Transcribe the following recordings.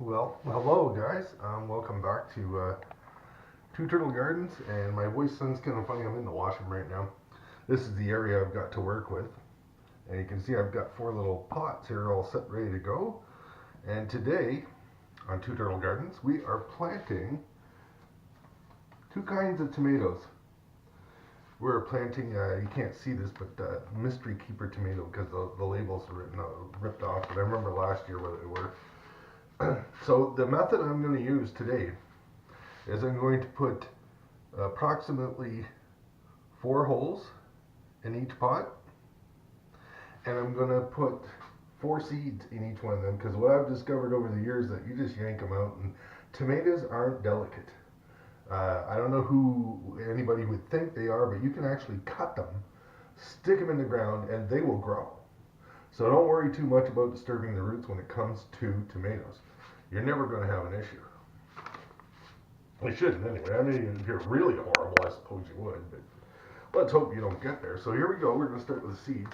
Well, hello guys. Welcome back to Two Turtle Gardens, and my voice sounds kind of funny. I'm in the washroom right now. This is the area I've got to work with, and you can see I've got four little pots here all set ready to go. And today on Two Turtle Gardens, we are planting two kinds of tomatoes. We're planting, you can't see this, but mystery keeper tomato because the labels are ripped off. But I remember last year what they were. So the method I'm going to use today is I'm going to put approximately 4 holes in each pot, and I'm going to put 4 seeds in each one of them, because what I've discovered over the years that you just yank them out, and tomatoes aren't delicate. I don't know who anybody would think they are, but you can actually cut them, stick them in the ground, and they will grow. So don't worry too much about disturbing the roots when it comes to tomatoes. You're never going to have an issue. You shouldn't anyway. I mean, if you're really horrible, I suppose you would, but let's hope you don't get there. So here we go. We're going to start with the seeds.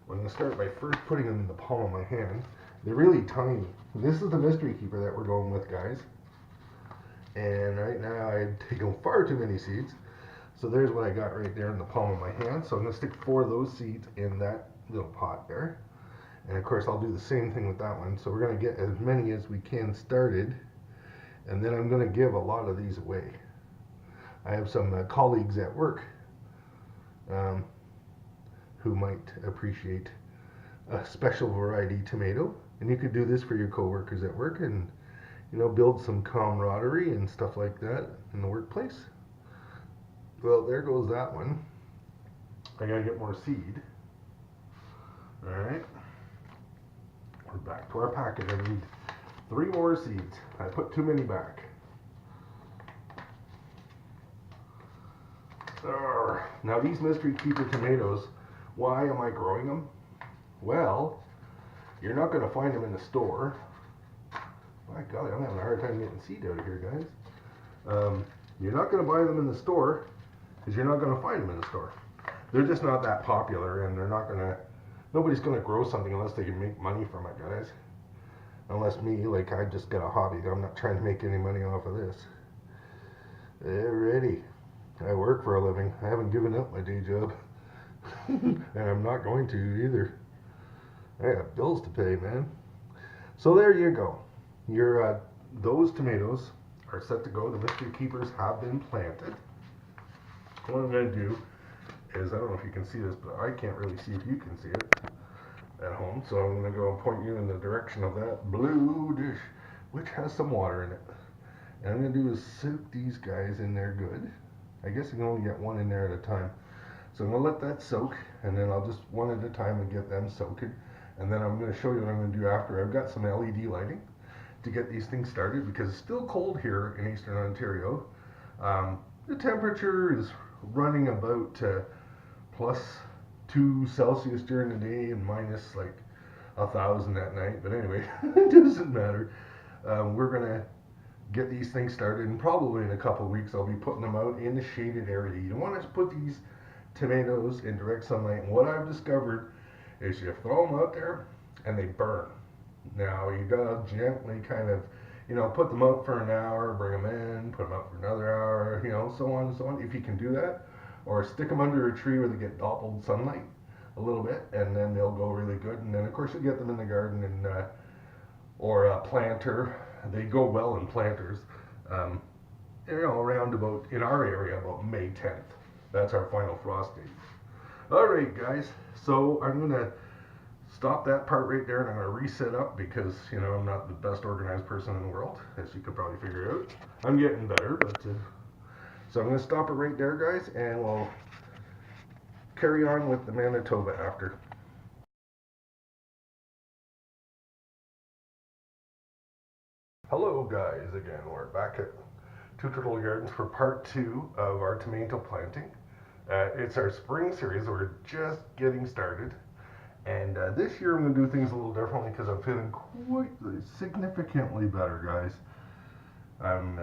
I'm going to start by first putting them in the palm of my hand. They're really tiny. This is the mystery keeper that we're going with, guys. And right now I've taken far too many seeds. So there's what I got right there in the palm of my hand. So I'm going to stick 4 of those seeds in that little pot there. And of course I'll do the same thing with that one. So we're going to get as many as we can started. And then I'm going to give a lot of these away. I have some colleagues at work who might appreciate a special variety tomato. And you could do this for your coworkers at work and, you know, build some camaraderie and stuff like that in the workplace. Well, there goes that one. I gotta get more seed. Alright. We're back to our packet. I need 3 more seeds. I put too many back. Now these mystery keeper tomatoes, why am I growing them? Well, you're not going to find them in the store. My golly, I'm having a hard time getting seed out of here, guys. You're not going to buy them in the store because you're not going to find them in the store. They're just not that popular, and they're not going to, nobody's going to grow something unless they can make money from it, guys. Unless me, like I just got a hobby. I'm not trying to make any money off of this. Alrighty. I work for a living. I haven't given up my day job. And I'm not going to either. I got bills to pay, man. So there you go. Your those tomatoes are set to go. The mystery keepers have been planted. What I'm going to do is, I don't know if you can see this, but I can't really see if you can see it at home. So I'm going to go and point you in the direction of that blue dish, which has some water in it. And I'm going to do is soak these guys in there good. I guess I can only get one in there at a time. So I'm going to let that soak, and then I'll just one at a time and get them soaking. And then I'm going to show you what I'm going to do after. I've got some LED lighting to get these things started because it's still cold here in Eastern Ontario. The temperature is running about +2 Celsius during the day and minus like 1,000 at night. But anyway, it doesn't matter. We're going to get these things started, and probably in a couple of weeks I'll be putting them out in the shaded area. You don't want to put these tomatoes in direct sunlight, and what I've discovered is you throw them out there and they burn. Now you gotta gently kind of, you know, put them out for an hour, bring them in, put them out for another hour, you know, so on and so on, if you can do that. Or stick them under a tree where they get doppled sunlight a little bit, and then they'll go really good. And then of course you get them in the garden and or a planter. They go well in planters. You know, around about, in our area, about May 10th. That's our final frost date. Alright guys, so I'm going to stop that part right there, and I'm going to reset up because, you know, I'm not the best organized person in the world, as you could probably figure out. I'm getting better, but so I'm going to stop it right there, guys, and we'll carry on with the Manitoba after. Hello guys, again, we're back at Two Turtle Gardens for part 2 of our tomato planting. It's our spring series, we're just getting started. And this year I'm going to do things a little differently because I'm feeling quite significantly better, guys. I'm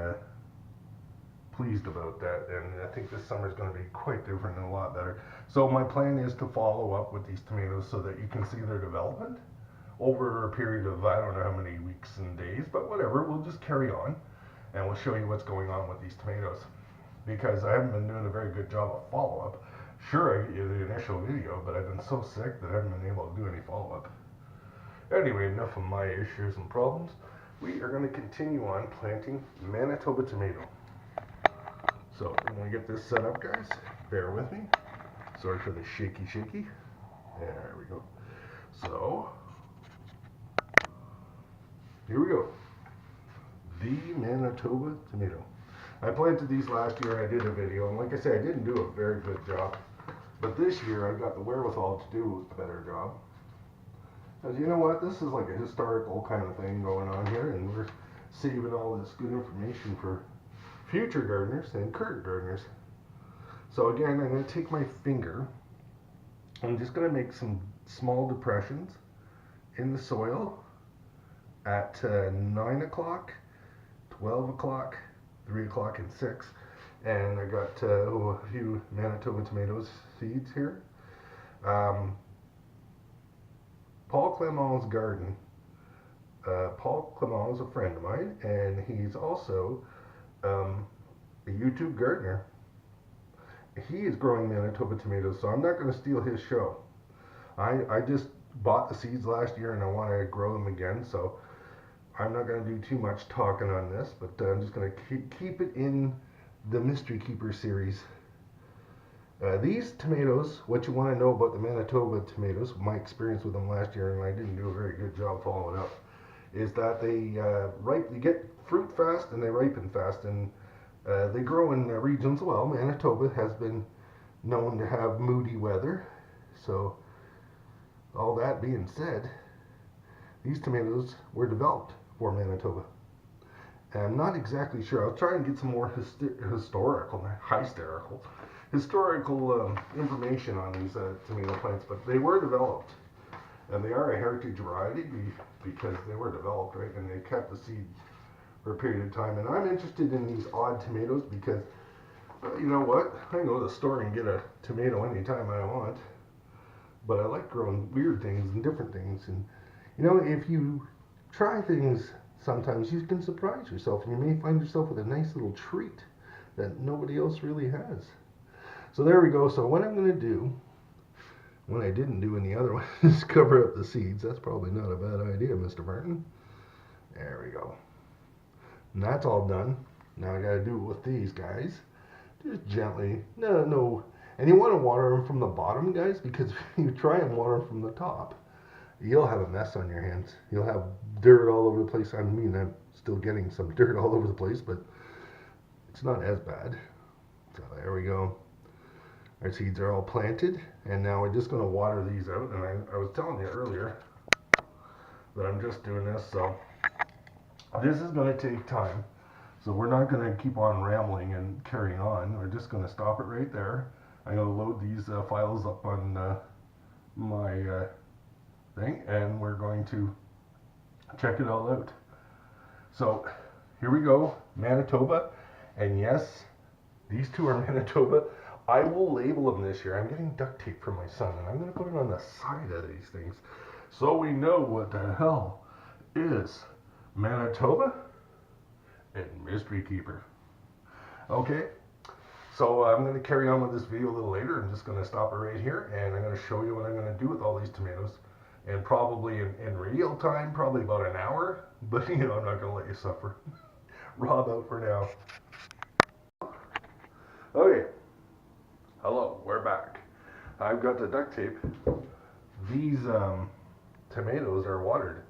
pleased about that, and I think this summer is going to be quite different and a lot better. So my plan is to follow up with these tomatoes so that you can see their development over a period of I don't know how many weeks and days, but whatever, we'll just carry on and we'll show you what's going on with these tomatoes, because I haven't been doing a very good job of follow-up. Sure, I get you the initial video, but I've been so sick that I haven't been able to do any follow-up. Anyway, enough of my issues and problems. We are going to continue on planting Manitoba tomato. So I'm going to get this set up, guys. Bear with me. Sorry for the shaky. There we go. So, here we go. The Manitoba tomato. I planted these last year and I did a video, and like I said, I didn't do a very good job. But this year I got the wherewithal to do a better job. Because you know what, this is like a historical kind of thing going on here, and we're saving all this good information for future gardeners and current gardeners. So again, I'm going to take my finger, I'm just going to make some small depressions in the soil at 9 o'clock, 12 o'clock, 3 o'clock, and 6. And I got a few Manitoba tomatoes seeds here. Paul Clement's garden. Paul Clement is a friend of mine, and he's also a YouTube gardener. He is growing Manitoba tomatoes, so I'm not going to steal his show. I just bought the seeds last year and I want to grow them again, so I'm not going to do too much talking on this, but I'm just going to keep it in the Mystery Keeper series. These tomatoes, what you want to know about the Manitoba tomatoes, my experience with them last year, and I didn't do a very good job following up, is that they get fruit fast and they ripen fast, and they grow in regions. Well, Manitoba has been known to have moody weather, so all that being said, these tomatoes were developed for Manitoba. And I'm not exactly sure. I'll try and get some more historical information on these tomato plants, but they were developed, and they are a heritage variety because they were developed, right, and they kept the seed for a period of time. And I'm interested in these odd tomatoes because, you know what, I can go to the store and get a tomato anytime I want, but I like growing weird things and different things. And you know, if you try things, sometimes you can surprise yourself, and you may find yourself with a nice little treat that nobody else really has. So there we go. So what I'm going to do, what I didn't do in the other one, is cover up the seeds. That's probably not a bad idea, Mr. Martin. There we go. And that's all done. Now I got to do it with these guys. Just gently. No. And you want to water them from the bottom, guys, because if you try and water them from the top, you'll have a mess on your hands. You'll have dirt all over the place. I mean, I'm still getting some dirt all over the place, but it's not as bad. So there we go. Our seeds are all planted, and now we're just going to water these out. And I was telling you earlier that I'm just doing this, so this is going to take time. So we're not going to keep on rambling and carrying on. We're just going to stop it right there. I'm going to load these files up on my thing, and we're going to check it all out. So here we go, Manitoba, and yes, these two are Manitoba. I will label them this year. I'm getting duct tape from my son, and I'm going to put it on the side of these things so we know what the hell is Manitoba and Mystery Keeper. Okay, so I'm going to carry on with this video a little later. I'm just going to stop it right here, and I'm going to show you what I'm going to do with all these tomatoes. And probably in real time, probably about an hour, but you know, I'm not going to let you suffer. Rob out for now. Okay, hello, we're back. I've got the duct tape. These tomatoes are watered.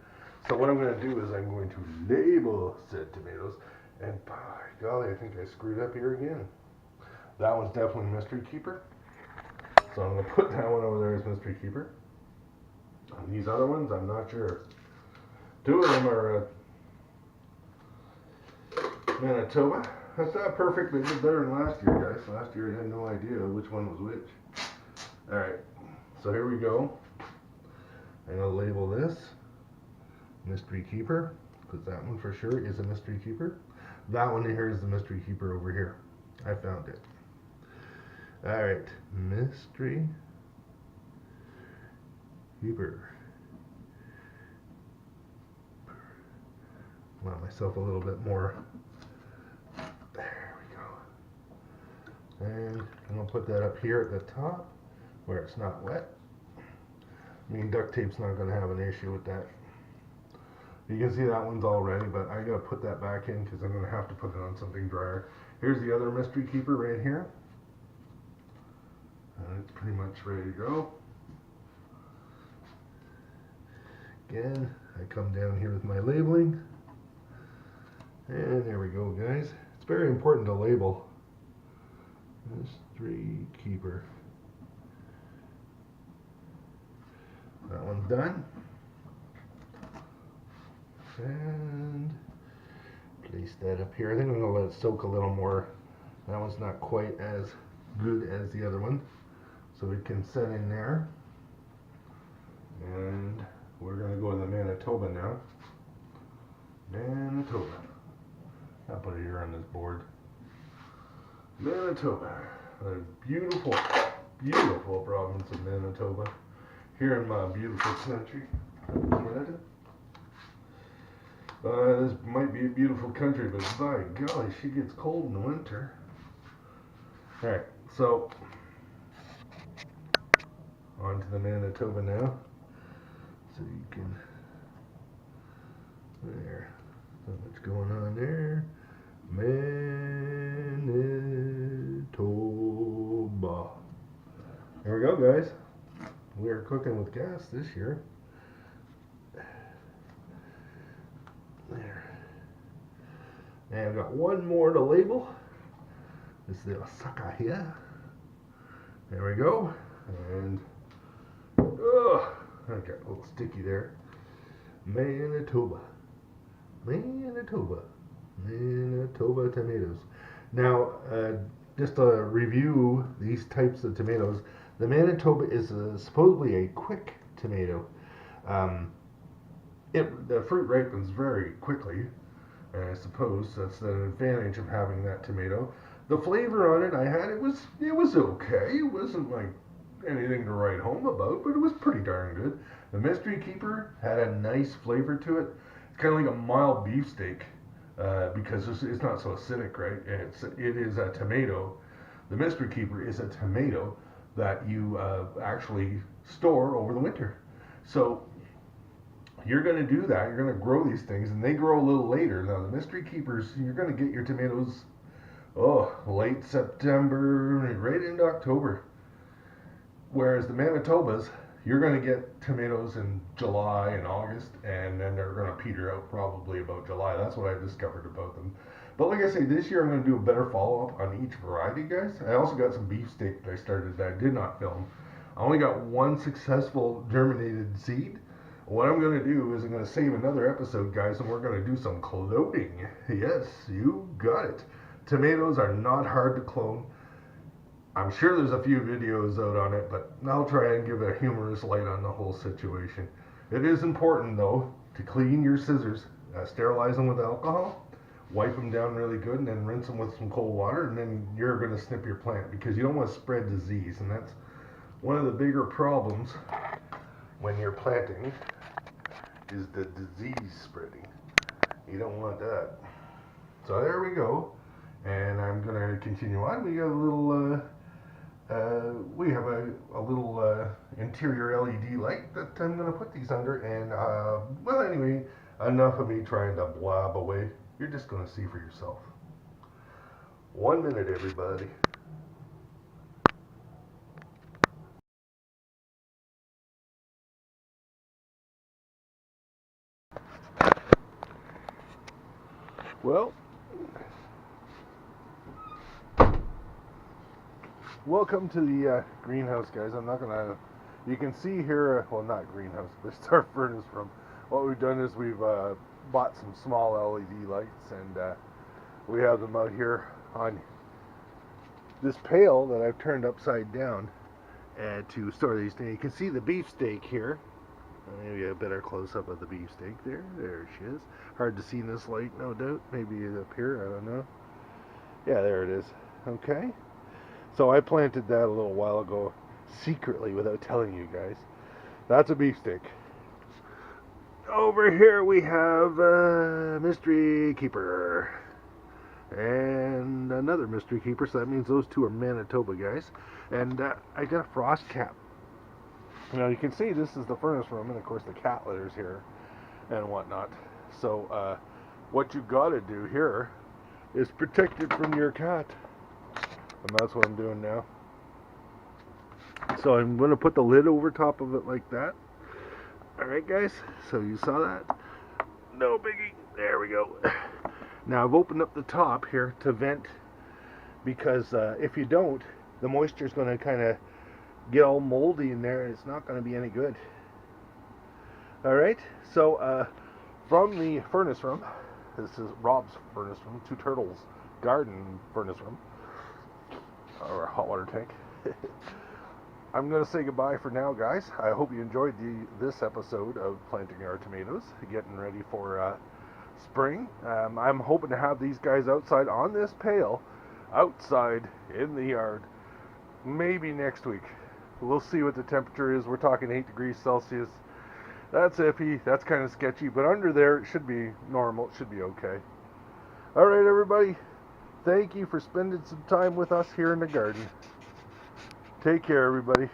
So what I'm going to do is I'm going to label said tomatoes, and by golly, I think I screwed up here again. That one's definitely Mystery Keeper. So I'm going to put that one over there as Mystery Keeper. And these other ones, I'm not sure. Two of them are Manitoba. That's not perfect, but it's better than last year, guys. Last year I had no idea which one was which. Alright, so here we go. I'm going to label this Mystery Keeper, because that one for sure is a Mystery Keeper. That one here is the Mystery Keeper over here. I found it. Alright, Mystery Keeper. Want myself a little bit more. There we go. And I'm going to put that up here at the top where it's not wet. I mean, duct tape's not going to have an issue with that. You can see that one's all ready, but I got to put that back in because I'm going to have to put it on something drier. Here's the other mystery keeper right here. It's pretty much ready to go. Again, I come down here with my labeling. And there we go, guys. It's very important to label. Mystery keeper. That one's done. And place that up here. I think I'm going to let it soak a little more. That one's not quite as good as the other one. So it can set in there. And we're going to go to the Manitoba now. Manitoba. I'll put it here on this board. Manitoba. A beautiful, beautiful province of Manitoba. Here in my beautiful country. This might be a beautiful country, but by golly, she gets cold in the winter. Alright, so on to the Manitoba now. So you can, there, not much going on there. Manitoba. There we go, guys. We are cooking with gas this year. There. And I've got one more to label. This is the Osaka here. There we go. And I got a little sticky there. Manitoba. Manitoba. Manitoba tomatoes. Now, just to review these types of tomatoes, the Manitoba is supposedly a quick tomato. The fruit ripens very quickly, and I suppose that's the advantage of having that tomato. The flavor on it I had, it was okay. It wasn't like anything to write home about, but it was pretty darn good. The Mystery Keeper had a nice flavor to it. It's kind of like a mild beefsteak because it's not so acidic, right? It is a tomato. The Mystery Keeper is a tomato that you actually store over the winter. So you're going to do that. You're going to grow these things, and they grow a little later. Now, the Mystery Keepers, you're going to get your tomatoes, late September, right into October. Whereas the Manitobas, you're going to get tomatoes in July and August, and then they're going to peter out probably about July. That's what I discovered about them. But like I say, this year I'm going to do a better follow-up on each variety, guys. I also got some beefsteak that I started that I did not film. I only got one successful germinated seed. What I'm going to do is I'm going to save another episode, guys, and we're going to do some cloning. Yes, you got it. Tomatoes are not hard to clone. I'm sure there's a few videos out on it, but I'll try and give a humorous light on the whole situation. It is important, though, to clean your scissors, sterilize them with alcohol, wipe them down really good, and then rinse them with some cold water, and then you're going to snip your plant because you don't want to spread disease, and that's one of the bigger problems when you're planting is the disease spreading. You don't want that. So there we go, and I'm going to continue on. We got a little we have a little interior LED light that I'm going to put these under, and well, anyway, enough of me trying to blab away. You're just going to see for yourself. 1 minute, everybody. Well, welcome to the greenhouse, guys. I'm not gonna. You can see here. Well, not greenhouse. This is our furnace room. What we've done is we've bought some small LED lights, and we have them out here on this pail that I've turned upside down to store these things. You can see the beefsteak here. Maybe a better close-up of the beefsteak there. There she is. Hard to see in this light, no doubt. Maybe up here, I don't know. Yeah, there it is. Okay. So I planted that a little while ago secretly without telling you guys. That's a beefsteak. Over here we have a mystery keeper and another mystery keeper, so that means those two are Manitoba guys. And I got a frost cap. Now you can see this is the furnace room, and of course the cat litter's here and whatnot. So what you got to do here is protect it from your cat, and that's what I'm doing now. So I'm going to put the lid over top of it like that. Alright guys, so you saw that? No biggie. There we go. Now I've opened up the top here to vent, because if you don't, the moisture is going to kind of get all moldy in there and it's not going to be any good. Alright, so from the furnace room, this is Rob's furnace room, Two Turtles garden furnace room, or hot water tank. I'm going to say goodbye for now, guys. I hope you enjoyed this episode of planting our tomatoes, getting ready for spring. I'm hoping to have these guys outside on this pail, outside in the yard, maybe next week. We'll see what the temperature is. We're talking 8 degrees Celsius. That's iffy. That's kind of sketchy. But under there, it should be normal. It should be okay. All right, everybody. Thank you for spending some time with us here in the garden. Take care, everybody.